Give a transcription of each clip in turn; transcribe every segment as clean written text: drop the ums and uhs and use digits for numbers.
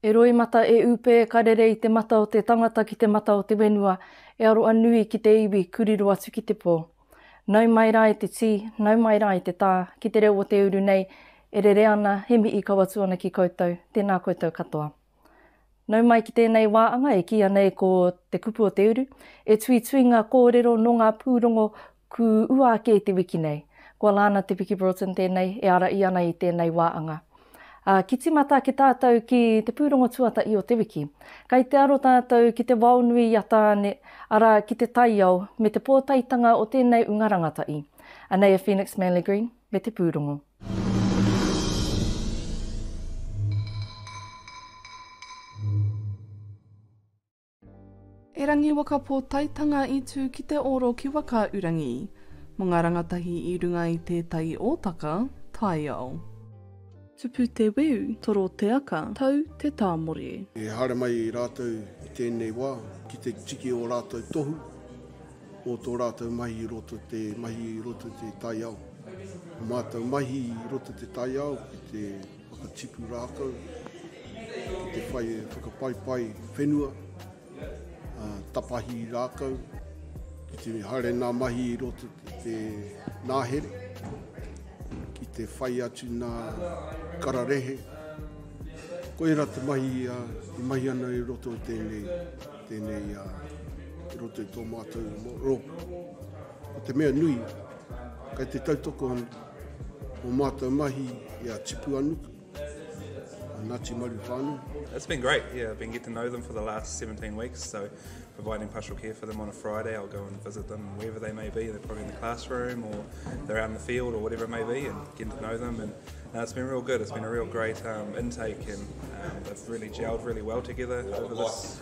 E roi mata e upe karere i te mata o te tangata ki te mata o te wenua, e aroa nui ki te iwi kuriru atu ki te pō. Nau mai rā i te tī, nau mai rā i te tā, ki te reo o te uru nei, e re ana he mi I kawatu ana ki koutou, tēnā koutou katoa. Nau mai ki tēnei wāhanga e ki Anei ko Te Kupu o Te Uru, e tui ngā kōrero no ngā pūrongo ku ua ake i te wiki nei. Ko Alana te Mama Broughton tēnei, e ara I ana I tēnei wāhanga. Ki tīmata ki tātou ki te pūrongo tuatahi o te wiki. Kei te aro tātou ki te whānui I a tāne, ara ki te Taiao, me te pōtaetanga o tēnei unga rangatahi. Anei a Phoenix Manly Green, me te pūrongo. E rangi waka pōtaetanga I tū ki te oro ki waka urangi, mō ngā rangatahi I runga I tētai ōtaka, Taiao. Tupu te weu, toro te aka, tau te tāmore. E hare mai rātou I tēnei wā, ki te tiki o rātou tohu, o tō rātou mahi roto te Taiao. O mātou mahi roto te Taiao, ki te whakatipu rākau, ki te whakapaipai whenua, tapahi rākau, ki te hare nā mahi roto te nāhere, ki te whai atu nā kararehe. Koe rā te mahi, I mahi ana I roto tēnei roto I tō mātou rōpū. O te mea nui, kei te tautoko o mātou mahi I a tipu anuku, Ngāti Maru whānui. It's been great, yeah. I've been getting to know them for the last 17 weeks, so providing pastoral care for them on a Friday. I'll go and visit them wherever they may be. They're probably in the classroom or they're out in the field or whatever it may be, and getting to know them. And it's been real good. It's been a real great intake, and they've really gelled really well together over this.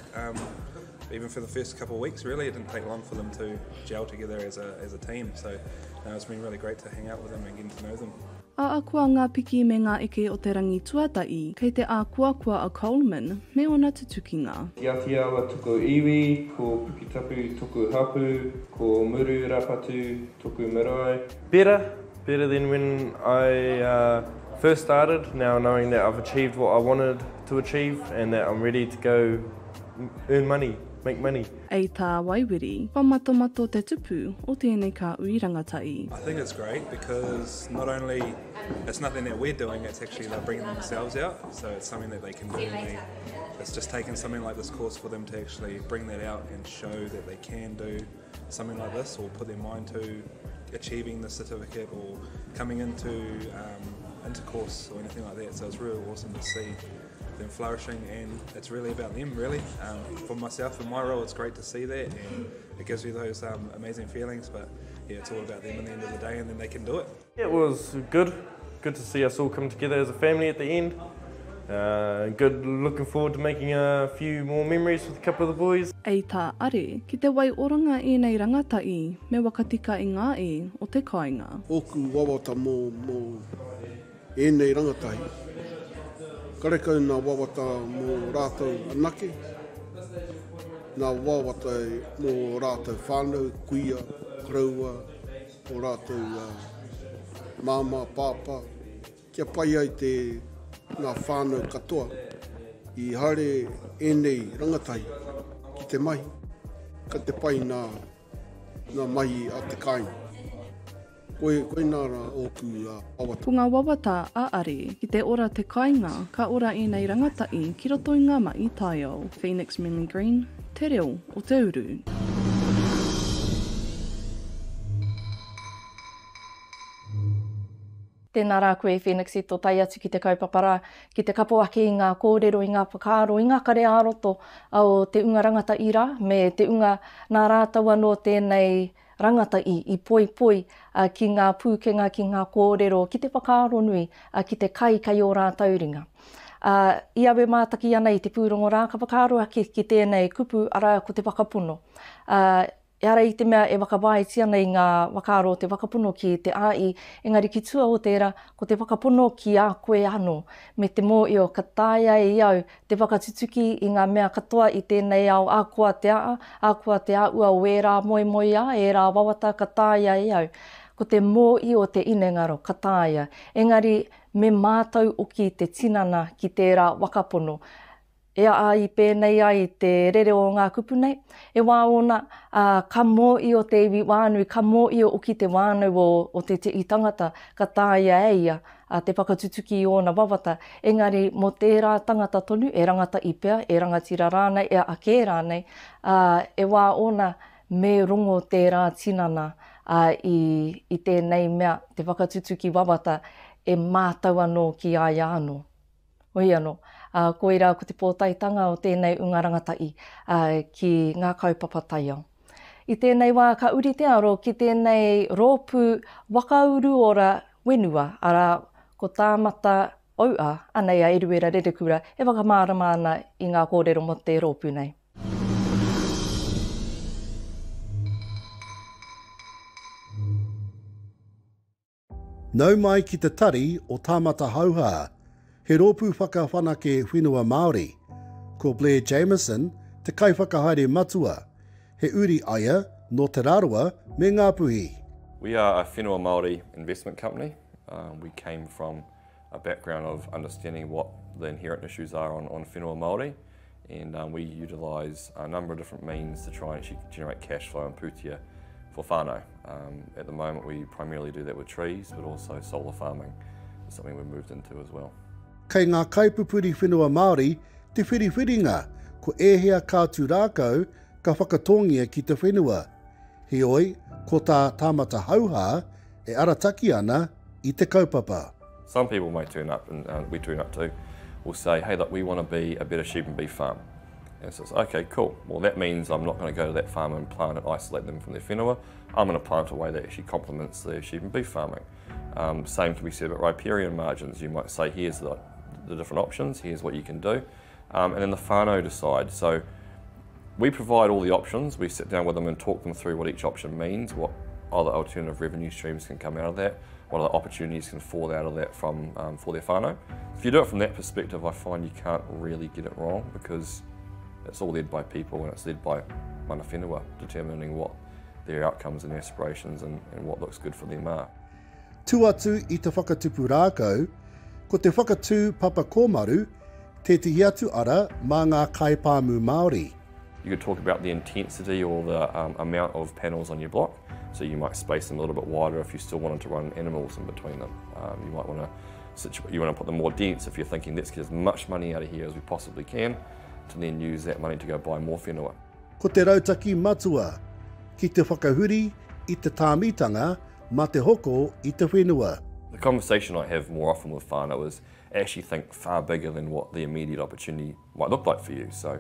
Even for the first couple of weeks, really, it didn't take long for them to gel together as a team. So it's been really great to hang out with them and getting to know them. A akua ngā piki me ngā eke o te rangi tuatahi, kei te ākuakua a Coleman, me ona te tukinga. Ki Atiawa tuku iwi, ko Pukitapu tuku hapu, ko muru rapatu tuku marae. Better than when I first started, now knowing that I've achieved what I wanted to achieve and that I'm ready to go earn money, make money. Ei tā waiwiri, whamatomato te tupu o tēnei ka ui rangatahi. I think it's great because not only it's nothing that we're doing, it's actually they're bringing themselves out, so it's something that they can do. It's just taking something like this course for them to actually bring that out and show that they can do something like this or put their mind to achieving the certificate or coming into intercourse or anything like that. So it's really awesome to see them flourishing, and it's really about them, really. For myself, in my role, it's great to see that, and it gives you those amazing feelings, but yeah, it's all about them at the end of the day, and then they can do it. It was good to see us all come together as a family at the end. Good, looking forward to making a few more memories with a couple of the boys. Ei tā are, ki te wai oranga e nei rangatahi, me wakatika I ngā e o te kāinga. Oku wawata mō e nei rangatahi. Karekau nā wawata mō rātou anake, nā wawata mō rātou whānau, kuia, kraua, o rātou mama, pāpā. Kia pai ai ngā whānau katoa, I hare e nei rangatahi, ki te mahi, ka te pai nā mahi a te kāinga. Koe nāra oku wawata. Ko ngā wawata a are, ki te ora te kāinga, ka ora e nei rangatahi ki roto I ngā mai Taiao. Phoenix Manly Green, te reo o Te Uru. Tēnā rā koe Phoenix I tō tai atu ki te kaupapa, ki te kapo ake I ngā kōrero, I ngā whakaaro, I ngā kare āroto o te unga rangatahi rā, me te unga nā rātau anō tēnei rangatahi I poi ki ngā pūkenga, ki ngā kōrero, ki te whakaaro nui, ki te kai o rātau ringa. Ia we mātaki ana I te pūrongo rā, ka whakaaro ake ki tēnei kupu ara ko te whakapuno. E ara I te mea e whakawāiti ana I ngā whakaaro te whakapuno ki te āi, engari ki tua o tērā, ko te whakapuno ki a koe anō, me te mō I o ka tāia e iau, te whakatutuki I ngā mea katoa I tēnei au ākua te āua o e rā moi a, e rā wawata ka tāia e iau. Ko te mō I o te inengaro, ka tāia. Engari, me mātau o ki te tinana ki tērā wakapono. ea ai pēnei ai te rere o ngā kupu nei, e wā ona ka mō i o te iwi whānui, ka mō i o ki te whānau o te i tangata, ka tāia eia, te whakatutuki i ōna wawata. Engari, mō tērā tangata tonu, e rangata i pea, e rangatira rānei, e ake rānei, e wā ona me rongo tērā tinana i tēnei mea, te whakatutuki wawata, e mātau anō ki aia anō. Oi anō. Koira ko te pōtaetanga o tēnei unga rangatahi ki ngā kaupapa Taiao. I tēnei wā ka uri te aro ki tēnei rōpū wakauru ora wenua, ara ko Tāmata Hauhā, Anei a eruera rerekura, e whakamārama ana i ngā kōrero mo te rōpū nei. Nau mai ki te tari o Tāmata Hauhā, he rōpū whakawhanake whenua Māori. Ko Blair Jameson, te kaiwhakahaere matua, he uri aia no te rārua me ngā puhi. We are a whenua Māori investment company. We came from a background of understanding what the inherent issues are on whenua Māori, and we utilise a number of different means to try and actually generate cash flow and pūtea for whānau. At the moment we primarily do that with trees, but also solar farming is something we've moved into as well. Kei ngā kaipupuri whenua Māori, te whiriwhiringa, ko ehea kātu rākau ka whakatongia ki te whenua. Heoi, ko tā Tāmata Hauhā e arataki ana i te kaupapa. Some people may turn up, and we turn up too, will say, hey look, we want to be a better sheep and beef farm. And so it's okay, cool. Well that means I'm not going to go to that farm and plant and isolate them from their whenua. I'm going to plant a way that actually complements their sheep and beef farming. Same can be said about riparian margins. You might say, here's the different options, here's what you can do. And then the whānau decide. So we provide all the options, we sit down with them and talk them through what each option means, what other alternative revenue streams can come out of that, what other opportunities can fall out of that from for their whānau. If you do it from that perspective, I find you can't really get it wrong, because it's all led by people and it's led by mana whenua determining what their outcomes and aspirations and what looks good for them are. Tu atu i te whakatupu rākau, ko te whakatū papa kōmaru, te tihi atu ara mā ngā kaipāmu Māori. You could talk about the intensity or the amount of panels on your block. So you might space them a little bit wider if you still wanted to run animals in between them. You might want to put them more dense if you're thinking let's get as much money out of here as we possibly can, to then use that money to go buy more whenua. Ko te rautaki matua, ki te whakahuri i te tāmitanga ma te hoko i te whenua. The conversation I have more often with whānau is actually think far bigger than what the immediate opportunity might look like for you. So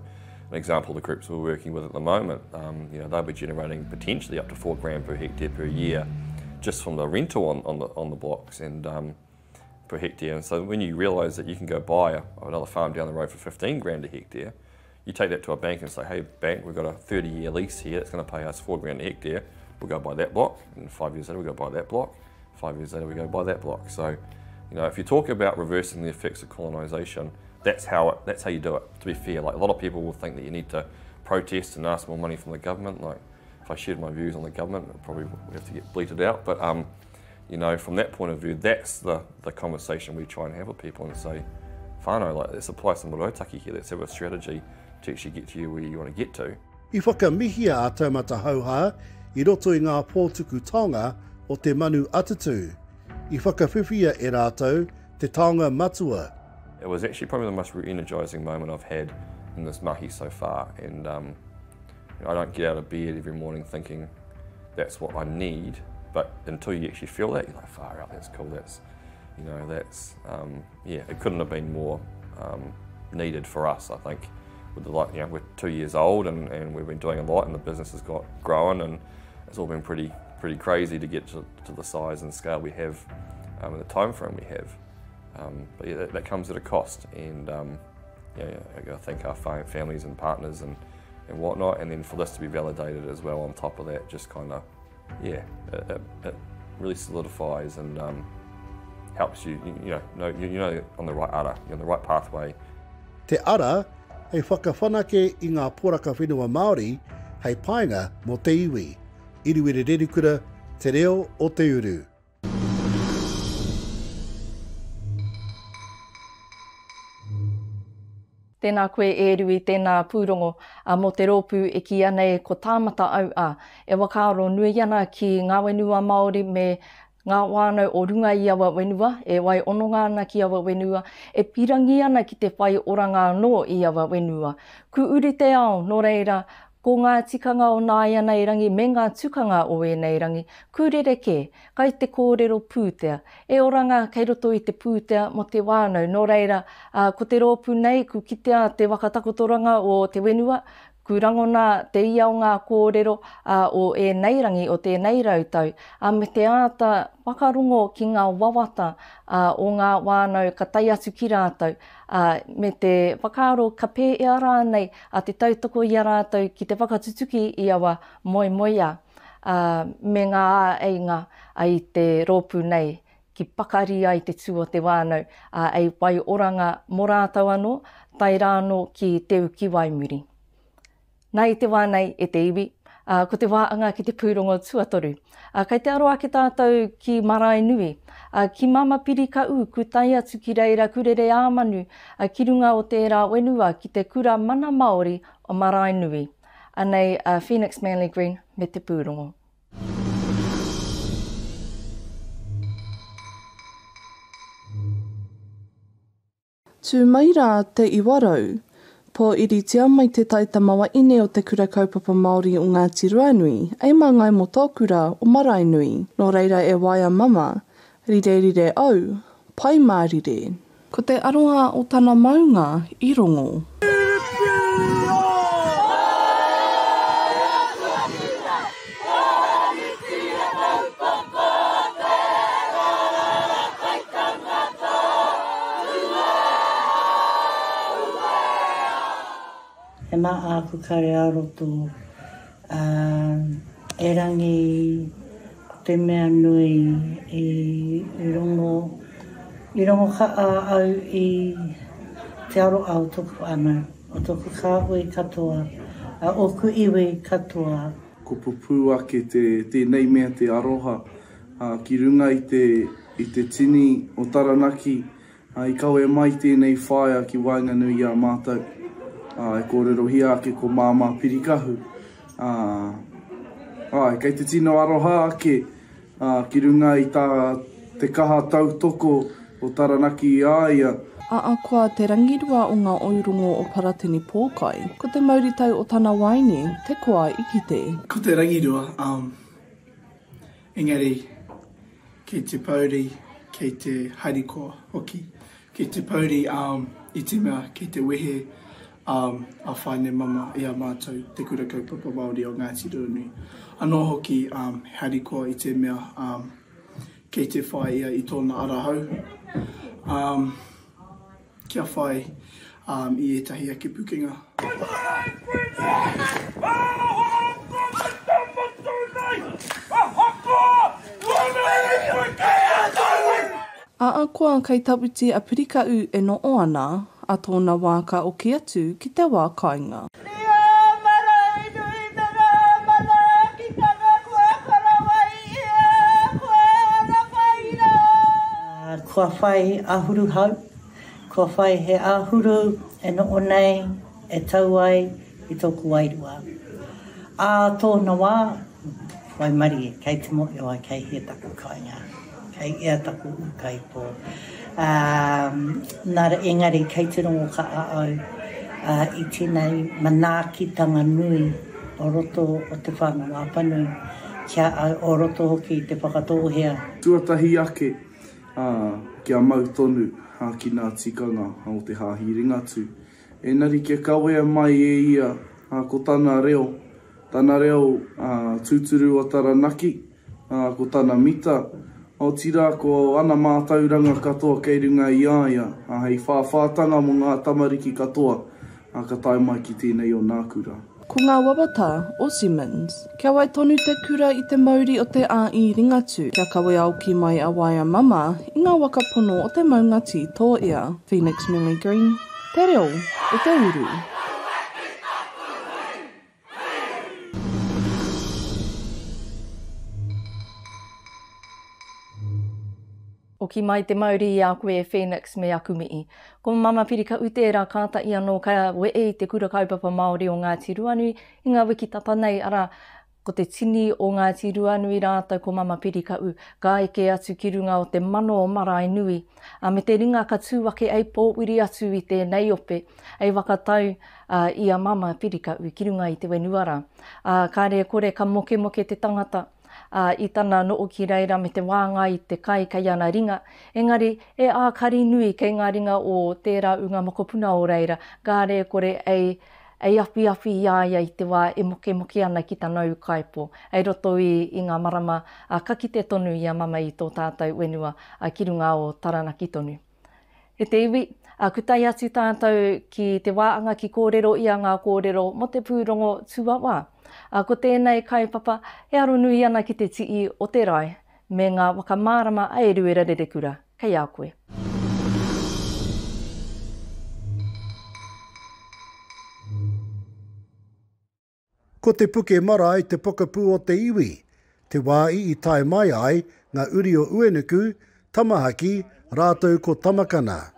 an example, the groups we're working with at the moment, they'll be generating potentially up to $4,000 per hectare per year just from the rental on the blocks and per hectare. And so when you realise that you can go buy another farm down the road for $15,000 a hectare, you take that to a bank and say, hey bank, we've got a 30-year lease here that's going to pay us $4,000 a hectare. We'll go buy that block, and 5 years later we go buy that block. 5 years later we go buy that block. So, if you talk about reversing the effects of colonisation, that's how you do it. To be fair, like a lot of people will think that you need to protest and ask more money from the government. Like if I shared my views on the government, it probably would have to get bleated out. But from that point of view, that's the conversation we try and have with people and say, whānau, like let's apply some Manu Arataki here. Let's have a strategy to actually get to you where you want to get to. I whakamihia a Tāmata Hauhā i roto i ngā pōtuku taonga o te Manu Arataki. I whakawhiwhia e rātou te taonga matua. It was actually probably the most re-energising moment I've had in this mahi so far, and I don't get out of bed every morning thinking that's what I need, but until you actually feel that, you're like, far out, that's cool, it couldn't have been more needed for us, I think. We're 2 years old and we've been doing a lot, and the business has got growing, and it's all been pretty crazy to get to the size and scale we have and the time frame we have. But yeah, that comes at a cost, and I thank our families and partners and whatnot, and then for this to be validated as well on top of that, just kind of, it really solidifies and helps you, on the right ara, you're on the right pathway. Te ara, hei whakawhanake i ngā poraka whenua Māori, hei painga mo te iwi. Iriwere rerikura, te reo o Te Uru. tēnā koe e rui tēnā pūrongo mō te rōpū e ki Anei ko Tāmata Hauhā. E wakaaro nui ana ki ngā whenua Māori me ngā wānau o runga i awa whenua, e wai ononga ana ki awa whenua, e pirangi ana ki te whai oranga no i awa whenua. Ku uri te ao, nō reira, ko ngā tikanga o nāia nei rangi me ngā tukanga o e nei rangi, ku rereke, kai te kōrero pūtea. E oranga kei roto i te pūtea mo te wānau, nō reira, ko te rōpū nei, ku kitea te wakatakotoranga o te whenua, ku rangona te ia o ngā kōrero o e nei rangi o tēnei rautau, me te āta whakarongo ki ngā wawata o ngā wānau ka tai atu ki rātou, me te whakaaro ka pē i a rānei, te tautoko i a rātou ki te whakatutuki i awa moi moia, me ngā āeinga i te rōpū nei, ki pakari ai te tū o te wānau, ei wai oranga mō rātou anō, tai rāno ki te uki waimuri. Nā i te wānei e te iwi, ko te wāhanga ki te pūrongo tuatoru. Kei te aroa ki tātou ki marae nui, ki Mama Pirikahu, ku tai atu ki reira kurere āmanu, ki runga o tērā whenua ki te kura mana Māori o marae nui. Anei, Phoenix Manly Green me te pūrongo. Tū mai rā te iwarau, po iritia mai te taitamawa ine o te kura kaupapa Māori o ngā tirohanga, ei mā ngai mō tō kura o marae nui. Nō reira e waia mama, rire rire au, pai mā rire. Ko te aroha o tana maunga i rongo. E mā āku kare a roto, e rangi te mea nui i rongo ka au i te aro au toku ana, o toku kāhui katoa, o ku iwi katoa. Ko pupu ake tēnei mea te aroha, ki runga i te tini o Taranaki, i kau e mai tēnei whaia ki Wainganui a mātou. E kōrero hi ake ko Mama Pirikahu. Kei te tino aroha ake ki runga i te kaha tautoko o Taranaki i aia. Koa te rangirua o ngā oirongo o Paratini Pōkai. Ko te mauritau o tana waine, te koa ikite. Ko te rangirua, engari, kei te pauri, kei te harikoa hoki. Kei te pauri i te mea, kei te wehe, a whaine mama i a mātou te kura kaupapa Māori o Ngāti Rōnui. Anō hoki harikoa i te mea kei te whai ia i tōna arahau. Kia whai i etahi ake pukenga. Koa kei tawiti a Pirikahu e no o ana, a tōna wā ka oki atu ki te wā kainga. Kua whai ahuru hau, kua whai he ahuru e no o nei, e tau ai i tōku wairua. Tōna wā, wai mari e kei te mo'i o ai kei he taku kainga, kei ea taku ukai pō. Nara engari kei te rongo ka au i tēnei manākitanga nui o roto o te whānau āpanui kia au o roto hoki te whakatōhea. Tuatahi ake kia mau tonu ki nā tikanga o te hāhi ringatu. Engari kia kawea mai e ia ko tāna reo tūturu o Taranaki, ko tāna mita, o tira ko ana mātauranga katoa kei runga i aia, hei whāwhātanga mo ngā tamariki katoa, ka tai mai ki tēnei o nā kura. Ko ngā wawata o Simmons, kia wai tonu te kura i te mauri o te a i ringatu, kia kawe au ki mai a waia mama i ngā wakapono o te maungati tō ia, Phoenix Manly Green, te reo o Te Uru. O Hoki mai te mauri i a koe Phoenix me Akumii. Ko Mama Pirikahu tērā kātai anō ka we i te kura kaupapa Māori o ngā tiroanui i ngā wiki tata nei ara ko te tini o ngā tiroanui rātou ko Mama Pirikahu ka eke atu ki runga o te mano o marae nui. Me te ringa ka tūwake ei pōwiri atu i tēnei ope ei wakatau i a Mama Pirikahu ki runga i te wenuara. Kare kore ka moke moke te tangata. I tana noo ki reira me te wāhanga i te kai ana ringa. Engari, e ākari nui kei ngā ringa o tērā unga mokopuna o reira. Kāre kore ei api i aia i te wā e moke ana ki tā nau kaipo. Ei roto i ngā marama kaki te tonu i a mama i tō tātou wenua ki runga o Taranaki tonu. E te iwi, kutai atu tātou ki te wāhanga ki kōrero i a ngā kōrero mo te pūrongo tuawa. Ko tēnei kaupapa, e aro nui ana ki te tii o te rai, me ngā wakamārama e ruera rerekura. Kei a koe. Ko te puke mara i te pokapū o te iwi, te wā i tae mai ai ngā uri o uenuku, tamahaki, rātou ko tamakana.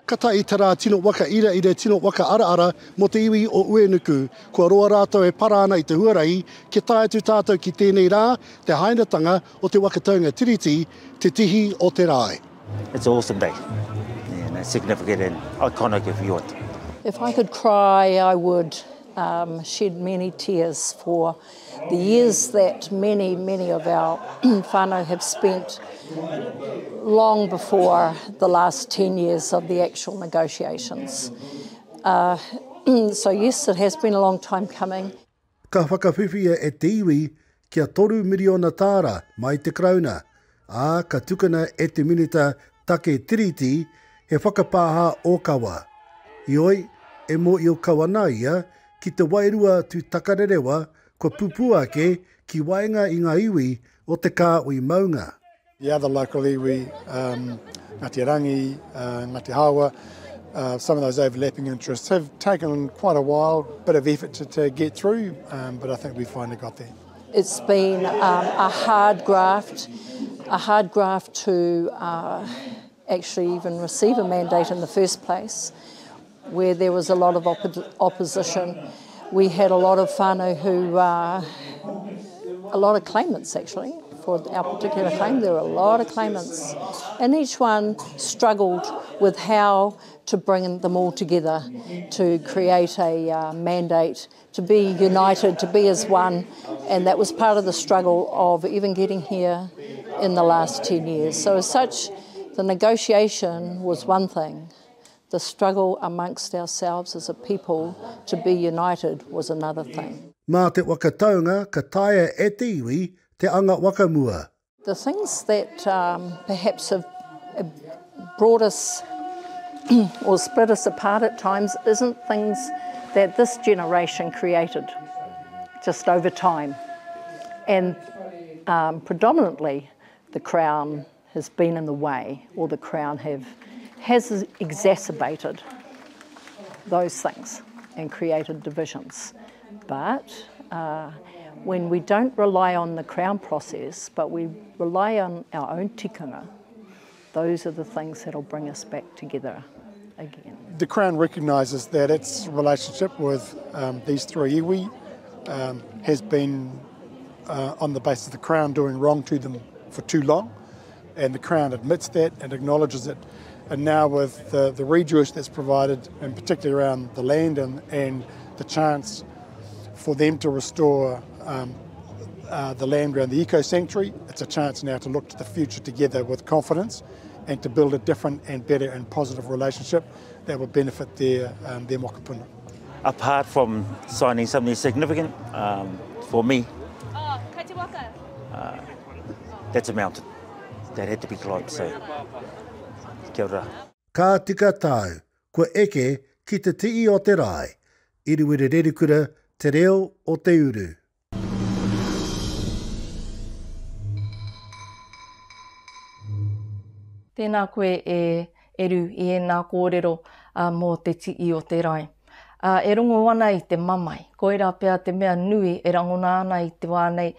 Kata i te rā tino waka ira i te tino waka ara mo te iwi o uenuku, kua roa rātou e parana i te huarai, ke tae atu tātou ki tēnei rā, te hainatanga o te wakataunga tiriti, te tihi o te rai. It's an awesome day, significant and iconic if you want. If I could cry, I would shed many tears for the years that many of our whānau have spent long before the last 10 years of the actual negotiations. So yes, it has been a long time coming. Ka whakawhiwhia e te iwi kia 3 miriona tāra mai te krauna, ka tukana e te minita take tiriti he whakapāha o kawa. Ioi, e mo i o kawana ia ki te wairua tu takarerewa ko pupu ake ki waenga i ngā iwi o te kāui maunga. The other local iwi, Ngāti Rangi, Ngāti Hauhā, some of those overlapping interests have taken quite a while, bit of effort to get through, but I think we finally got there. It's been a hard graft to actually even receive a mandate in the first place, where there was a lot of opposition. We had a lot of whānau who, a lot of claimants actually, for our particular claim. There were a lot of claimants, and each one struggled with how to bring them all together to create a mandate, to be united, to be as one, and that was part of the struggle of even getting here in the last 10 years. So as such, the negotiation was one thing. The struggle amongst ourselves as a people to be united was another thing. Mā te wakataunga, ka taia e te iwi, te anga wakamua. The things that perhaps have brought us or split us apart at times isn't things that this generation created just over time. And predominantly the Crown has been in the way, or the Crown has exacerbated those things and created divisions. But when we don't rely on the Crown process, but we rely on our own tikanga, those are the things that'll bring us back together again. The Crown recognises that its relationship with these three iwi has been on the basis of the Crown doing wrong to them for too long, and the Crown admits that and acknowledges it. And now with the redress that's provided, and particularly around the land and the chance for them to restore the land around the eco-sanctuary, it's a chance now to look to the future together with confidence and to build a different and better and positive relationship that will benefit their mokopuna. Apart from signing something significant, for me, that's a mountain that had to be climbed, so kia ora. Ka tika tau, ko eke ki te tii o te rai, iriwere rerikura te reo o Te Uru. Tēnā koe e eru i ēnā kōrero mō te tii o te rai. E rongo ana i te mamai. Ko koera pea te mea nui e rangona ana i te wānei.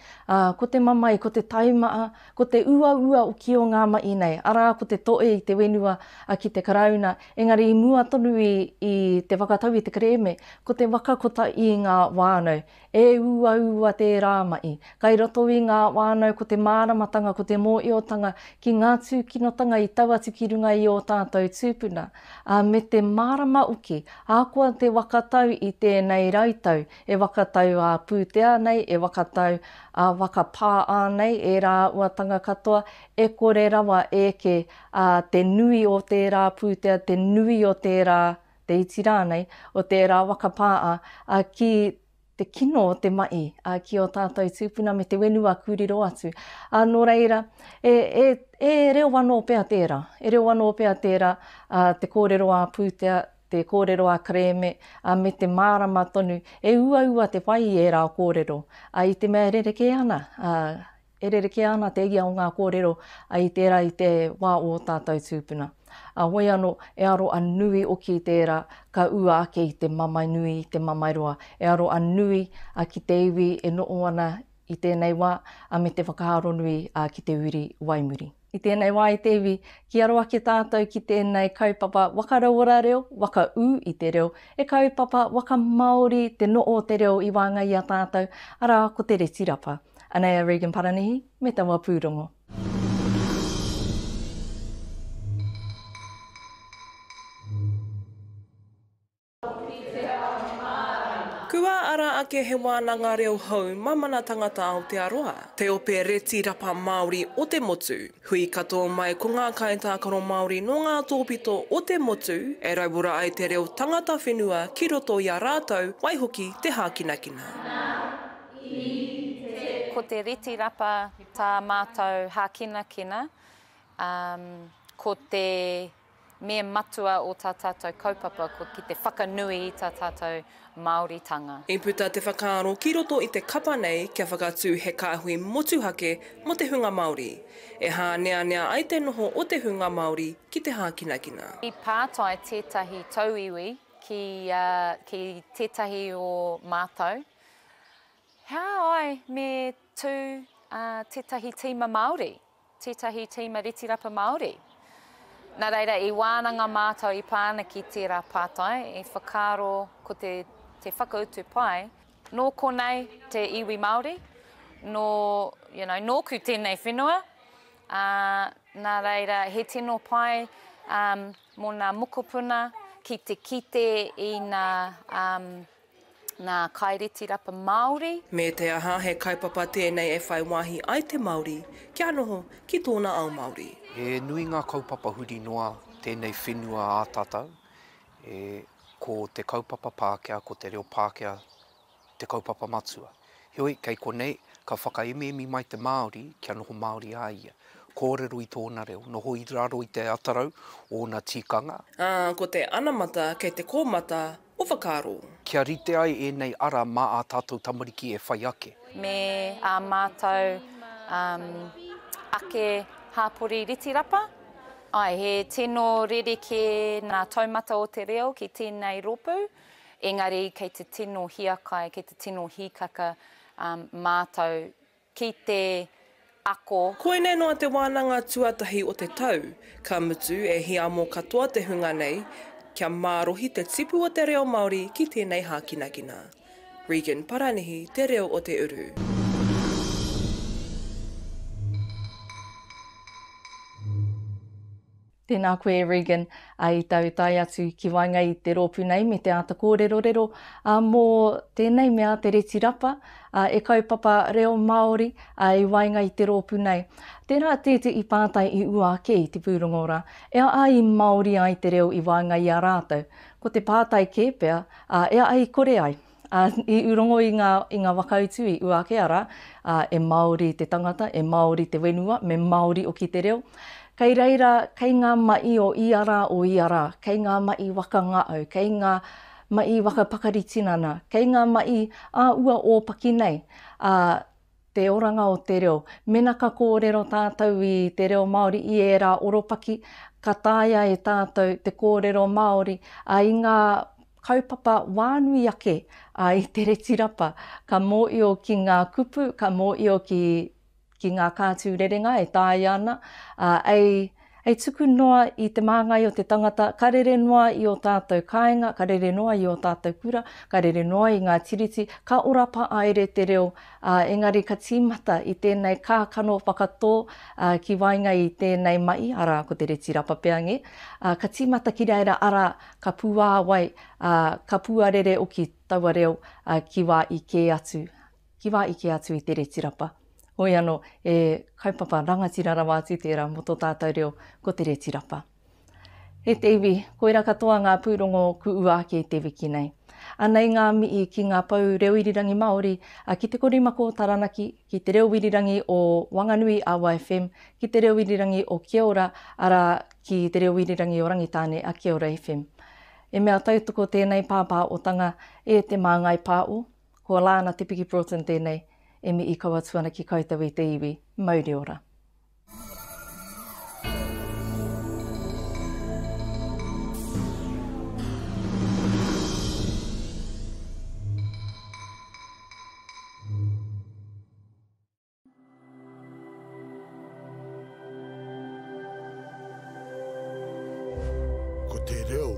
Ko te mamai, ko te taimaa, ko te ua o ki o ngā mai nei. Arā ko te toe i te wenua ki te karauna. Engari i mua tonu i te whakatau i te kareme, ko te wakakota i ngā wānau. E ua te rāmai. Kai roto i ngā wānau ko te māramatanga, ko te mōiotanga ki ngā tūkinotanga i taua tuki runga i o tātou tūpuna. Me te mārama uki, ākua te wakatau i tēnei rautau. E wakatau a pūtea nei, e wakatau a whakapā nei, e rā āhuatanga katoa, e kore rawa e ke te nui o tērā pūtea, te nui o tērā, te itira nei, o tērā whakapā ki te kino o te mai ki o tātou tūpuna me te wenua kūrero atu. Nō reira, e reo wano pēr tērā. E reo wano pēr tērā te kōrero a pūtea, te kōrero a kareme, me te mārama tonu. E ua te whai e rā kōrero. I te mea rereke ana. E rereke ana te ia o ngā kōrero i tērā i te wā o tātou tūpuna. Hoi anō, e aro anui o ki tērā, ka ua ake i te mamai nui, te mamai roa. E aro anui ki te iwi e noo ana i tēnei wā, me te whakaaro nui ki te uri waimuri. I tēnei wā i te iwi, ki aro ake tātou ki tēnei kaupapa whakaraura reo, waka i te reo, e kaupapa waka Māori te noo te reo i wānga i a tātou, ara ko te retirapa. Anei a Regan Paranihi, me taua pūrongo. Kua ara ake he wānanga reo hau mamana tangata o te aroa. Te ope reti rapa Māori o te motu. Hui katoa mai ko ngā kaitākaro Māori no ngā tōpito o te motu, e raibura ai te reo tangata whenua ki roto i a rātou, waihoki te hākinakina. Ko te reti rapa tā mātou hākinakina, ko te mea matua o tā tātou kaupapa, ko ki te whakanui i tā tātou Māoritanga. I puta te whakaaro ki roto i te kapa nei kia whakatū he kāhui motuhake mo te hunga Māori. E hānea ai te noho o te hunga Māori ki te hākinakina. I pātai tētahi tauiwi ki tētahi o mātou. How ai me tū tētahi tīma Māori, tētahi tīma retirapa Māori. Nā reira, i wānanga mātou i pāna ki tērā pātai, i whakaaro ko te whakautu pai, nō konei te iwi Māori, nōku tēnei whenua, nā reira, he tino pai mō nā mokopuna ki te kite i nā kairetirapa Māori. Me te aha he kaupapa tēnei e whai wāhi ai te Māori, kia noho ki tōna au Māori. E nui ngā kaupapa huri noa tēnei whenua ātātau, ko te kaupapa Pākehā, ko te reo Pākehā, te kaupapa matua. Heoi, kei konei, ka whakaememi mai te Māori, kia noho Māori a ia. Kōrero i tōna reo, noho i raro i te atarau o nā tikanga. Ko te anamata kei te kōmata o whakaaro. Kia rite ai e nei ara mā a tātou tamariki e whai ake. Me a mātou ake hāpori ritirapa. Ai, he tino rereke nā taumata o te reo ki tēnei ropu, engari kei te tino hiakai, kei te tino hikaka mātou ki te ako. Koine noa te wānanga tuatahi o te tau, ka mutu e hia mō katoa te hunga nei, kia mārohi te tipu o te reo Māori ki tēnei hākinakina. Regan Paranihi, te reo o Te Uru. Tēnā koe, Regan, i tau tai atu ki wainga i te rōpū nei me te āta kōrero mō tēnei mea te retirapa, e kaupapa reo Māori i wainga i te rōpū nei. Tērā tēte i pātai i ua ake i te pūrongora, ea ai Māori ai te reo i wainga i a rātou. Ko te pātai kē pea, ea ai kore ai. I urongo i ngā wakautu i ua ake ara, e Māori te tangata, e Māori te wenua, me Māori o ki te reo. Kei reira, kei ngā mai o iara, kei ngā mai waka ngāau, kei ngā mai waka pakaritinana, kei ngā mai ua o paki nei, te oranga o te reo. Mena ka kōrero tātou i te reo Māori i e rā oropaki, ka tāia e tātou te kōrero Māori, i ngā kaupapa whānui ake i te reti rapa. Ka mōio ki ngā kupu, ka mōio ki ngā kātū rerenga e tāi ana. Ei tuku noa i te māngai o te tangata, karere noa i o tātou kāinga, karere noa i o tātou kura, karere noa i ngā tiriti, ka orapa aere te reo, engari ka tīmata i tēnei kākano whakatō ki wainga i tēnei mai, ara ko te reti rapa peangi, ka tīmata ki reira ara ka puā wai, ka puarere o ki taua reo ki wā i ke atu i te reti rapa. Hoi anō, kaupapa rangatira rawa atu tērā mo tō tātou reo ko te reti rapa. He te iwi, koira katoa ngā pūrongo ku ake i te wiki nei. Anei ngā mii ki ngā pau reo irirangi Māori, ki te korimako Taranaki, ki te reo irirangi o Whanganui AYFM, ki te reo irirangi o Kia Ora, ara ki te reo irirangi o Rangitāne a Kia Ora FM. E mea tautoko tēnei pāhemo te māngai pāo, ko Alana Broughton tēnei, e mi I kaua tuana ki koutou I te iwi, mauri ora. Ko te reo,